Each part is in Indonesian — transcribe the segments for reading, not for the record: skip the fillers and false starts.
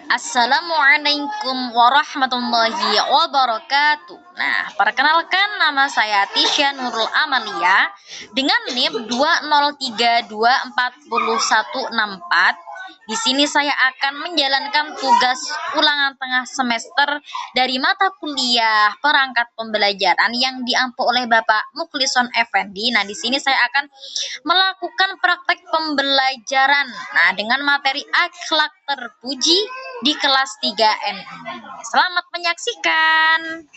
Assalamualaikum warahmatullahi wabarakatuh. Nah, perkenalkan nama saya Tisha Nurul Amalia dengan NIM 203244164. Di sini saya akan menjalankan tugas ulangan tengah semester dari mata kuliah perangkat pembelajaran yang diampu oleh Bapak Mukhlison Effendi. Nah, di sini saya akan melakukan praktek pembelajaran dengan materi akhlak terpuji di kelas 3N. Selamat menyaksikan.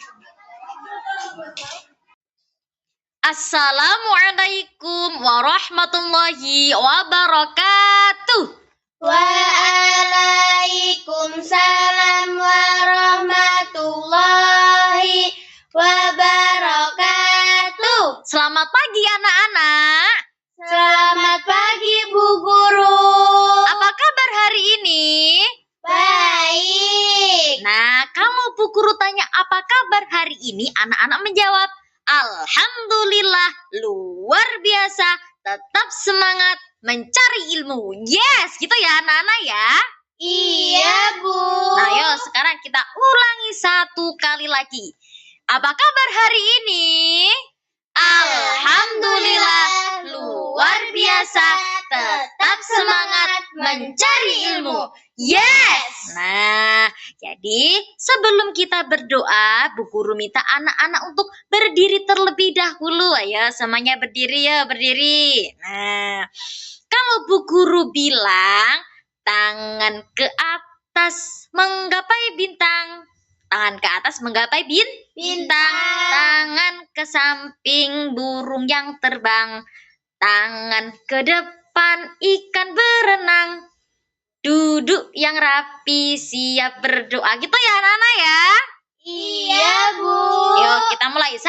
Assalamualaikum warahmatullahi wabarakatuh. Waalaikumsalam warahmatullahi wabarakatuh. Selamat pagi anak-anak. Selamat pagi Bu Guru. Apa kabar hari ini? Baik. Nah, kalau Bu Guru tanya apa kabar hari ini, anak-anak menjawab, alhamdulillah, luar biasa, tetap semangat mencari ilmu. Yes, gitu ya anak-anak ya. Iya Bu. Nah, yuk sekarang kita ulangi satu kali lagi. Apa kabar hari ini? Alhamdulillah, luar biasa, tetap semangat mencari ilmu. Yes. Nah, jadi sebelum kita berdoa, Bu Guru minta anak-anak untuk berdiri terlebih dahulu. Ayo, semuanya berdiri ya, berdiri. Nah, kalau Bu Guru bilang tangan ke atas menggapai bintang, tangan ke atas menggapai bintang, tangan ke samping burung yang terbang, tangan ke depan ikan berenang, duduk yang rapi siap berdoa. Gitu ya anak-anak ya. Iya Bu. Yuk kita mulai 1,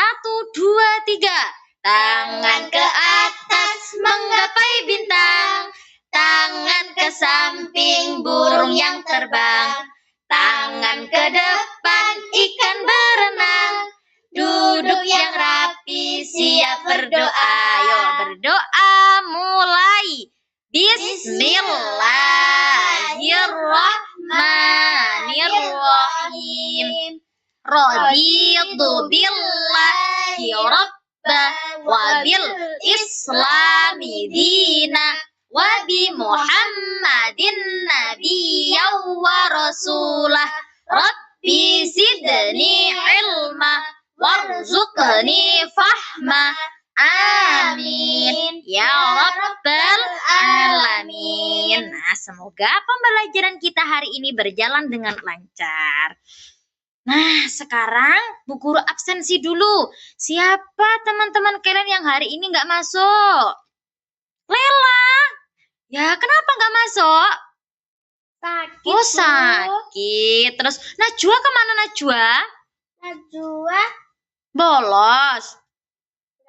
2, 3. Tangan ke atas menggapai bintang, tangan ke samping burung yang terbang, tangan ke depan ikan berenang, duduk yang rapi siap berdoa. Yuk berdoa mulai. Bismillahirrahmanirrahim. Raditu billahi rabba wa bil islami dina wa bi muhammadin nabiyyan wa rasulah. Rabbi zidni ilma warzuqni fahma. Amin ya rabbal alamin. Nah, semoga pembelajaran kita hari ini berjalan dengan lancar. Nah, sekarang Bu Guru absensi dulu. Siapa teman-teman kalian yang hari ini nggak masuk? Lela. Ya, kenapa nggak masuk? Sakit. Oh, sakit. Terus Najwa kemana Najwa? Najwa Bolos.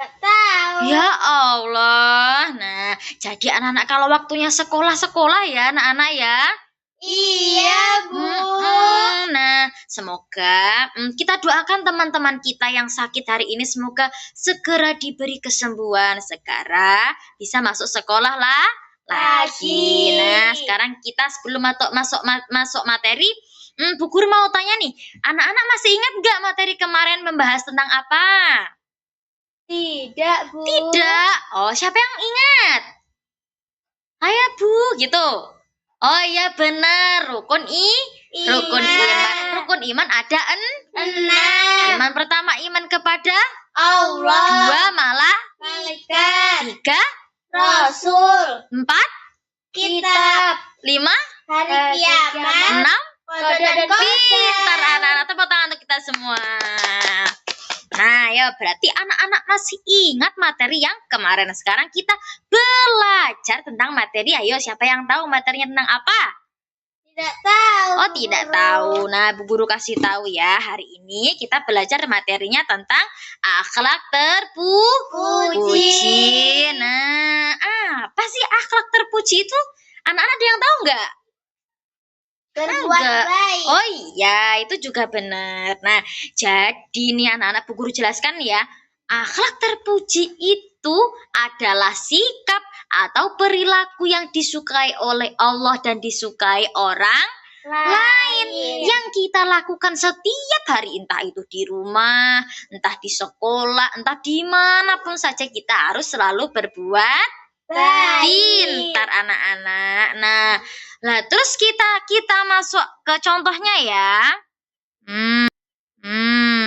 nggak tahu. Ya Allah. Nah, jadi anak-anak kalau waktunya sekolah-sekolah ya anak-anak ya. Iya Bu. Nah, semoga kita doakan teman-teman kita yang sakit hari ini semoga segera diberi kesembuhan, segera bisa masuk sekolah lagi. Nah, sekarang kita sebelum masuk materi, Bu Guru mau tanya nih, anak-anak masih ingat nggak materi kemarin membahas tentang apa? Tidak Bu. Tidak. Oh, siapa yang ingat? Ayo Bu, gitu. Oh iya benar, rukun iman. Rukun iman ada 6. Iman pertama iman kepada Allah. 2 malah Malaikat. 3 Rasul. 4 Kitab. 5 Hari kiamat. 6 Kode dan Pintar kode. anak-anak, tepuk tangan untuk kita semua. Nah, ya berarti anak-anak masih ingat materi yang kemarin. Sekarang kita belajar tentang materi. Ayo, siapa yang tahu materinya tentang apa? Tidak tahu. Oh, tidak tahu. Nah, Bu Guru kasih tahu ya. Hari ini kita belajar materinya tentang akhlak terpuji. Nah, apa sih akhlak terpuji itu? Anak-anak ada yang tahu nggak? Berbuat baik. Oh iya, itu juga benar. Nah, jadi nih anak-anak Bu Guru jelaskan ya. Akhlak terpuji itu adalah sikap atau perilaku yang disukai oleh Allah dan disukai orang lain yang kita lakukan setiap hari, entah itu di rumah, entah di sekolah, entah dimanapun saja kita harus selalu berbuat pintar anak-anak. Nah, terus kita masuk ke contohnya ya.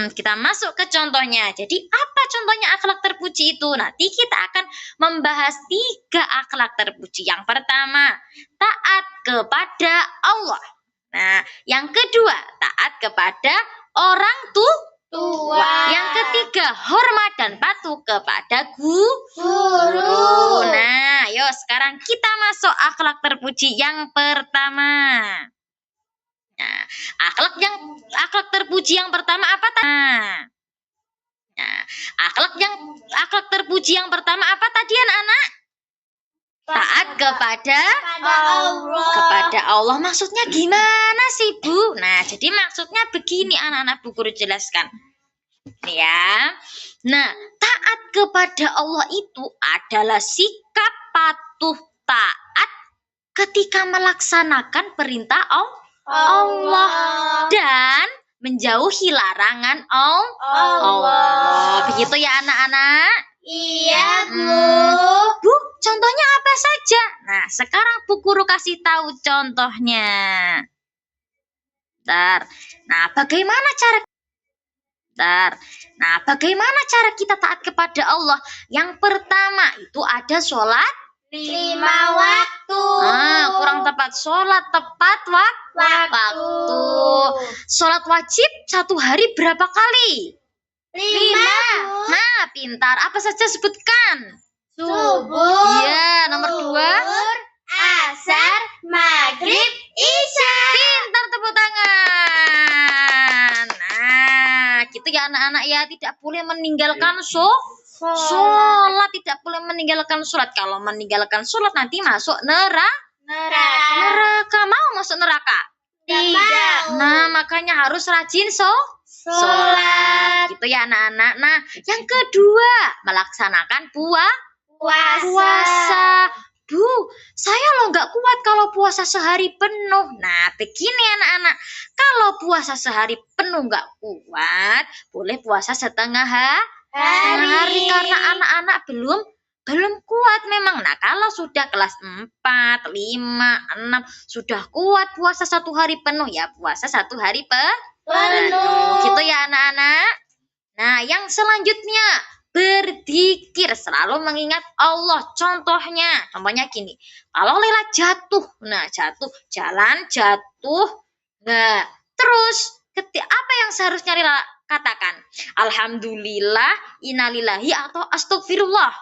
Kita masuk ke contohnya. Jadi apa contohnya akhlak terpuji itu? Nanti kita akan membahas 3 akhlak terpuji. Yang pertama, taat kepada Allah. Nah, yang kedua, taat kepada orang tua. Yang ketiga, hormat dan patuh kepada guru. Nah, yuk sekarang kita masuk akhlak terpuji yang pertama. Nah, akhlak terpuji yang pertama apa tadi? Nah, akhlak terpuji yang pertama apa tadi anak-anak? Taat kepada Allah. Maksudnya gimana sih, Bu? Nah, jadi maksudnya begini anak-anak, Bu Guru jelaskan. Ya. Nah, taat kepada Allah itu adalah sikap patuh taat ketika melaksanakan perintah Allah dan menjauhi larangan Allah. Begitu ya anak-anak? Iya, Bu. Bu, contohnya apa saja? Nah, sekarang Bu Guru kasih tahu contohnya. Nah, bagaimana cara kita taat kepada Allah? Yang pertama itu ada sholat 5 waktu. Kurang tepat. Sholat tepat waktu. Sholat wajib 1 hari berapa kali? 5. Nah, pintar. Apa saja sebutkan? Subuh. Iya, nomor 2. Asar, maghrib, isya. Pintar, tepuk tangan. Nah, gitu ya anak-anak ya. Tidak boleh meninggalkan sholat. Tidak boleh meninggalkan sholat. Kalau meninggalkan sholat nanti masuk neraka. Mau masuk neraka? Tidak. Nah, makanya harus rajin sholat. Gitu ya anak-anak. Nah, yang kedua, melaksanakan puasa. Bu, saya loh nggak kuat kalau puasa sehari penuh. Nah, begini anak-anak. Kalau puasa sehari penuh nggak kuat, boleh puasa setengah hari karena anak-anak belum kuat memang. Nah, kalau sudah kelas 4, 5, 6 sudah kuat puasa 1 hari penuh, ya puasa 1 hari penuh. Gitu ya anak-anak. Nah, yang selanjutnya berzikir, selalu mengingat Allah. Contohnya gini. Kalau Lela jatuh, jalan jatuh. Nah, terus apa yang seharusnya Lela katakan? Alhamdulillah, innalillahi atau astagfirullah?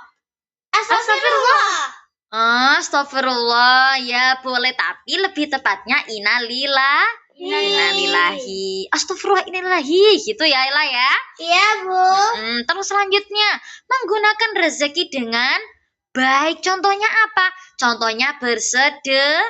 Astagfirullah, ya boleh, tapi lebih tepatnya innalillahi. Astagfirullah, innalillahi, gitu ya Ella ya. Iya, Bu. Terus selanjutnya, menggunakan rezeki dengan baik. Contohnya apa? Contohnya bersedekah.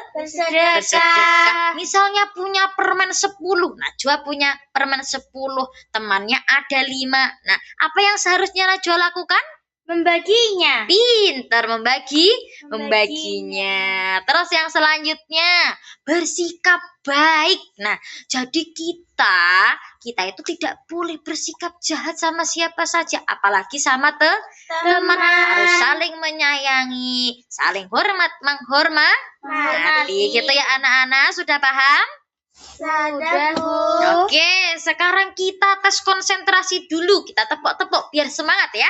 Misalnya punya permen 10. Najwa punya permen 10. Temannya ada 5. Nah, apa yang seharusnya Najwa lakukan? Membaginya. Pintar membaginya. Terus yang selanjutnya, bersikap baik. Nah, jadi kita itu tidak boleh bersikap jahat sama siapa saja, apalagi sama teman. Harus saling menyayangi, saling menghormati. Gitu ya anak-anak, sudah paham? Sudah, Bu. Oke, sekarang kita tes konsentrasi dulu. Kita tepuk-tepuk biar semangat ya.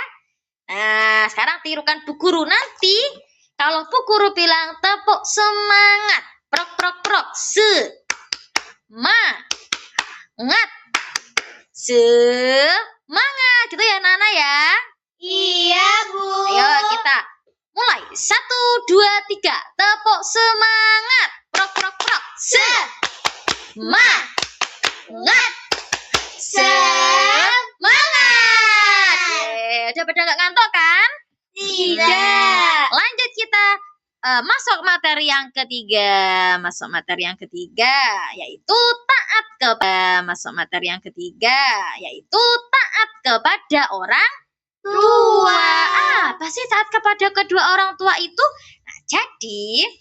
Nah, sekarang tirukan Bu Guru. Nanti kalau Bu Guru bilang tepuk semangat, prok, semangat, gitu ya Nana ya. Iya, Bu. Ayo kita mulai. 1, 2, 3, tepuk semangat, prok, semangat. Udah pada nggak ngantuk kan? Tidak. Lanjut kita masuk materi yang ketiga. Yaitu taat kepada orang tua. Apa sih taat kepada kedua orang tua itu? Nah, jadi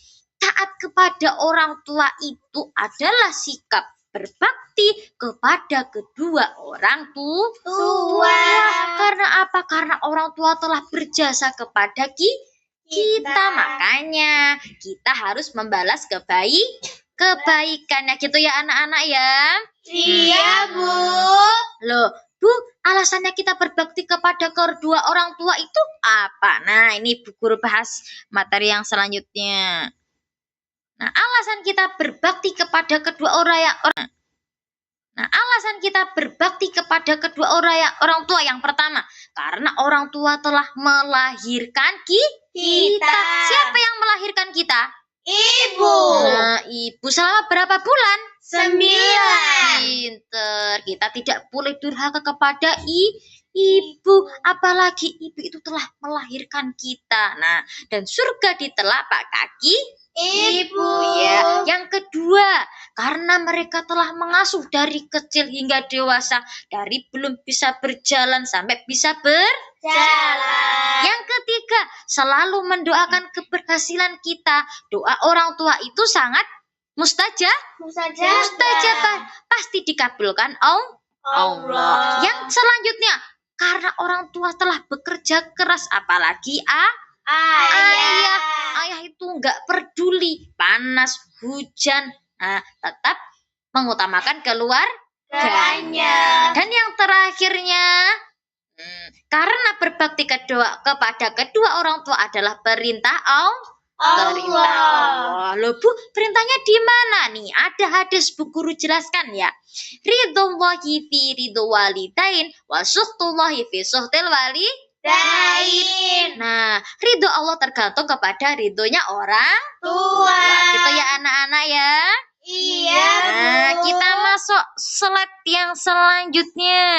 taat kepada orang tua itu adalah sikap berbakti kepada kedua orang tua. Karena apa? Karena orang tua telah berjasa kepada kita. Makanya kita harus membalas kebaikannya gitu ya anak-anak ya. Iya, Bu. Loh, Bu, alasannya kita berbakti kepada kedua orang tua itu apa? Nah, ini Bu Guru bahas materi yang selanjutnya. Nah, alasan kita berbakti kepada kedua orang tua yang pertama, karena orang tua telah melahirkan kita. Siapa yang melahirkan kita? Ibu. Nah, ibu selama berapa bulan? 9. Pinter. Kita tidak boleh durhaka kepada ibu. Apalagi ibu itu telah melahirkan kita. Nah, dan surga di telapak kaki Ibu. Ya. Yang kedua, karena mereka telah mengasuh dari kecil hingga dewasa, dari belum bisa berjalan sampai bisa Jalan. Yang ketiga, selalu mendoakan keberhasilan kita. Doa orang tua itu sangat mustajab, pasti dikabulkan Allah. Yang selanjutnya, karena orang tua telah bekerja keras, apalagi ayah itu nggak peduli panas hujan, tetap mengutamakan keluarganya. Dan yang terakhirnya, karena berbakti kepada kedua orang tua adalah perintah Allah. Loh Bu, perintahnya di mana nih? Ada hadis Bu Guru jelaskan ya. Ridhollahi fi ridho walidain wa suhtullahi fi suhtil walidain. Nah, ridho Allah tergantung kepada ridhonya orang tua. Gitu ya anak-anak ya. Iya, Nah, Bu. kita masuk slide yang selanjutnya.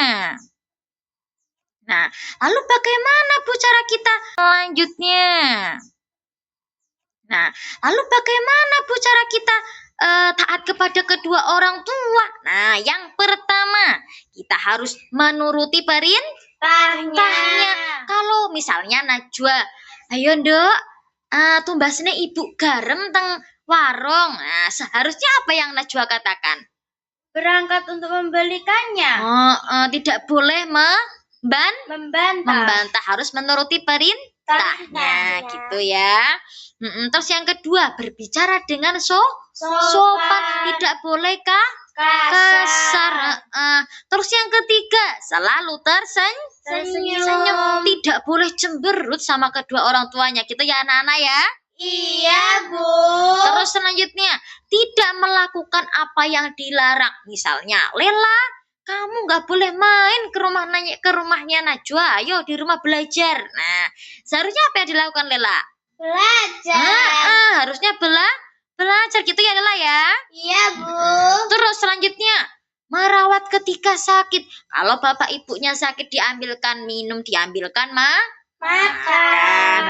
Nah, lalu bagaimana Bu cara kita selanjutnya? Nah, lalu bagaimana Bu cara kita taat kepada kedua orang tua? Nah, yang pertama, kita harus menuruti perintahnya. Kalau misalnya Najwa, ayo Nduk, tumbasnya Ibu garam teng warung. Nah, seharusnya apa yang Najwa katakan? Berangkat untuk membelikannya. Tidak boleh membantah, harus menuruti perintahnya gitu ya. Terus yang kedua, berbicara dengan sopan, tidak boleh kasar. Terus yang ketiga, selalu tersenyum, tidak boleh cemberut sama kedua orang tuanya gitu ya anak-anak ya. Iya, Bu. Terus selanjutnya, tidak melakukan apa yang dilarang. Misalnya, Lela, kamu nggak boleh main ke rumahnya Najwa. Ayo di rumah belajar. Nah, seharusnya apa yang dilakukan Lela? Belajar. Harusnya belajar gitu ya Lela ya. Iya, Bu. Terus selanjutnya, merawat ketika sakit. Kalau bapak ibunya sakit, diambilkan minum, diambilkan makan.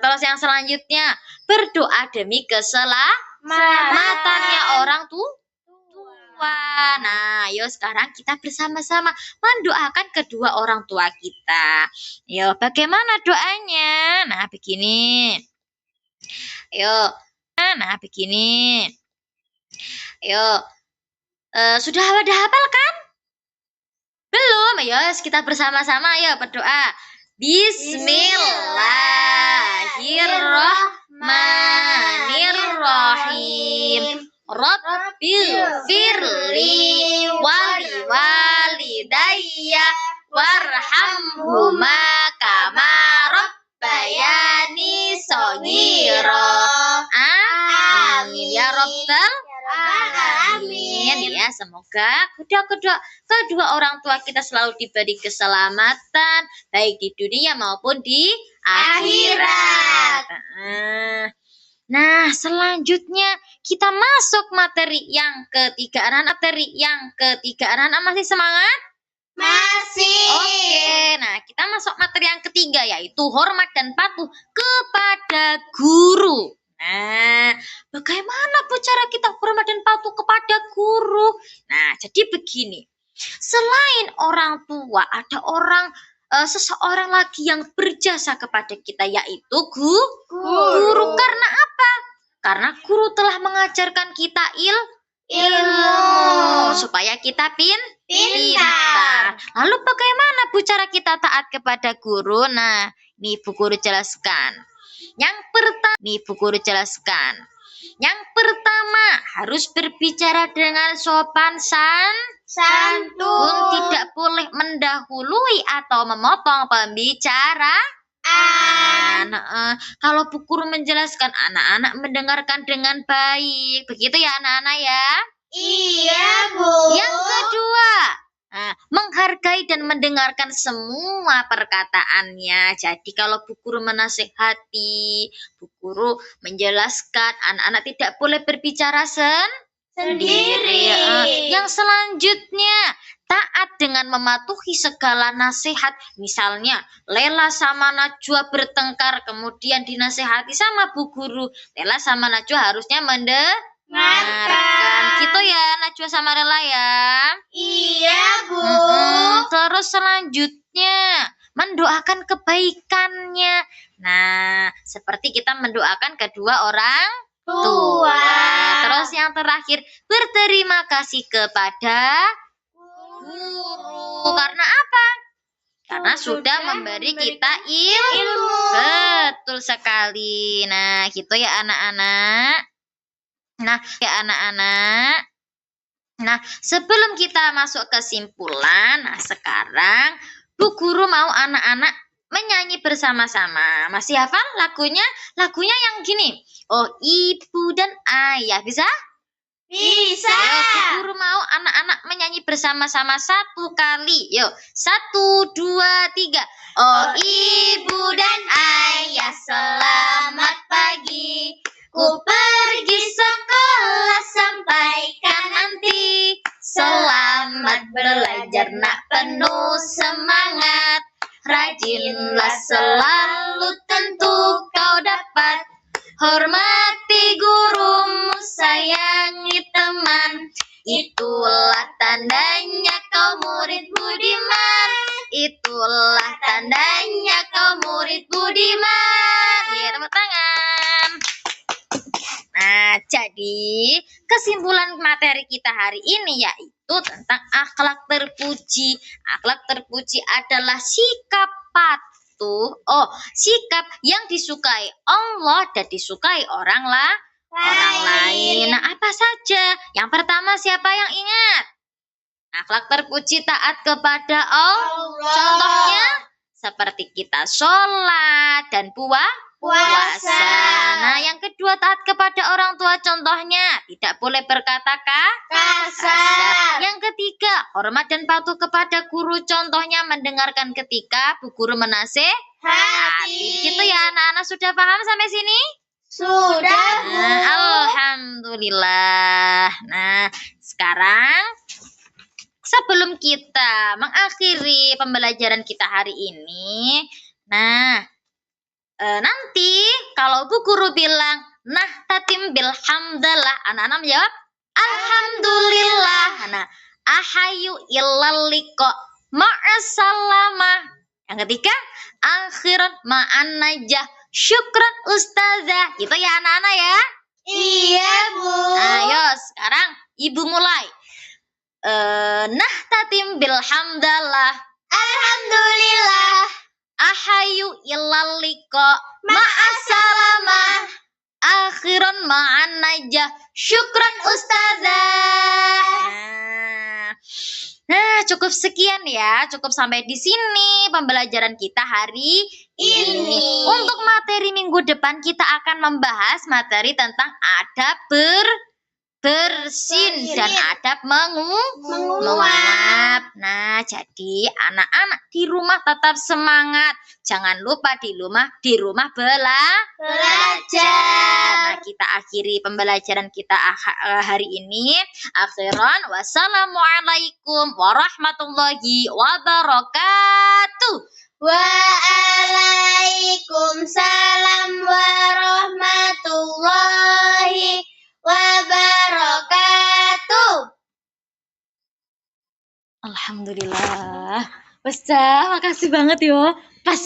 Terus yang selanjutnya, berdoa demi keselamatannya orang tua. Nah, yuk sekarang kita bersama-sama mendoakan kedua orang tua kita. Yuk, bagaimana doanya? Nah, begini. Yuk. Nah, begini. Yuk. Sudah pada hafal kan? Belum? Ayo kita bersama-sama ayo berdoa. Bismillahirrahmanirrahim. Rabbil firli wali walidayya warhamhuma kama rabbayani shaghira. Amin ya rabbal alamin ya. Semoga kedua orang tua kita selalu diberi keselamatan baik di dunia maupun di akhirat. Nah, selanjutnya kita masuk materi yang ketiga. Anak-anak masih semangat? Masih. Oke, nah kita masuk materi yang ketiga yaitu hormat dan patuh kepada guru. Nah, bagaimana Bu cara kita hormat dan patuh kepada guru? Nah, jadi begini. Selain orang tua, ada seseorang lagi yang berjasa kepada kita yaitu guru. Karena apa? Karena guru telah mengajarkan kita ilmu supaya kita pintar. Lalu bagaimana Bu cara kita taat kepada guru? Nah, nih Bu Guru jelaskan. Yang pertama harus berbicara dengan sopan santun, tidak boleh mendahului atau memotong pembicaraan. Kalau Bu Guru menjelaskan, anak-anak mendengarkan dengan baik. Begitu ya anak-anak ya? Iya, Bu. Yang kedua, menghargai dan mendengarkan semua perkataannya. Jadi kalau Bu Guru menasihati, Bu Guru menjelaskan, anak-anak tidak boleh berbicara sendiri. Yang selanjutnya, taat dengan mematuhi segala nasihat. Misalnya, Lela sama Najwa bertengkar, kemudian dinasihati sama Bu Guru. Lela sama Najwa harusnya mendengarkan. Gitu ya, Najwa sama Lela ya. Iya, Bu. Terus selanjutnya, mendoakan kebaikannya. Nah, seperti kita mendoakan kedua orang tua. Terus yang terakhir, berterima kasih kepada guru. Karena apa? Karena sudah memberi kita ilmu. Betul sekali. Nah, gitu ya anak-anak. Nah, sebelum kita masuk kesimpulan, sekarang Bu Guru mau anak-anak menyanyi bersama-sama. Masih hafal lagunya? Lagunya yang gini. Oh, ibu dan ayah. Bisa? Bisa. Bu Guru mau anak-anak menyanyi bersama-sama 1 kali. Yuk, 1, 2, 3. Oh, ibu dan ayah, selamat pagi. Ku pergi sekolah sampaikan nanti. Selamat belajar nak, penuh semangat. Rajinlah selalu, tentu kau dapat. Hormati gurumu, sayangi teman. Itulah tandanya kau murid budiman. Itulah tandanya kau murid budiman. Ya, tepuk tangan. Nah, jadi kesimpulan materi kita hari ini yaitu tentang akhlak terpuji. Akhlak terpuji adalah sikap patuh, sikap yang disukai Allah dan disukai orang lain. Nah, apa saja? Yang pertama, siapa yang ingat? Akhlak terpuji taat kepada Allah. Contohnya seperti kita sholat dan puasa. Nah, yang kedua, taat kepada orang tua. Contohnya tidak boleh berkata kasar. Yang ketiga, hormat dan patuh kepada guru. Contohnya mendengarkan ketika Bu Guru menasihati. Gitu ya anak-anak, sudah paham sampai sini? Sudah, Bu. Alhamdulillah. Nah, sekarang sebelum kita mengakhiri pembelajaran kita hari ini, nanti kalau Bu Guru bilang, nah tatim bilhamdalah, anak-anak menjawab, alhamdulillah. Nah, ahayu illalliko ma'asalamah. Yang ketiga, akhirat ma'an najah, syukran ustazah. Gitu ya anak-anak ya? Iya, Bu. Ayo, sekarang Ibu mulai. Nah tatim bilhamdalah, Alhamdulillah. ahayu illalliko ma'asalamah, akhiran ma'an najah, syukran ustazah. Nah, cukup sekian ya, cukup sampai di sini pembelajaran kita hari ini. Untuk materi minggu depan kita akan membahas materi tentang adab bersin dan adab menguap. Nah, jadi anak-anak di rumah tetap semangat. Jangan lupa di rumah belajar. Nah, kita akhiri pembelajaran kita hari ini. Akhiran, wassalamualaikum warahmatullahi wabarakatuh. Waalaikumsalam warahmatullahi wabarakatuh. Alhamdulillah. Ustaz, makasih banget yo. Pas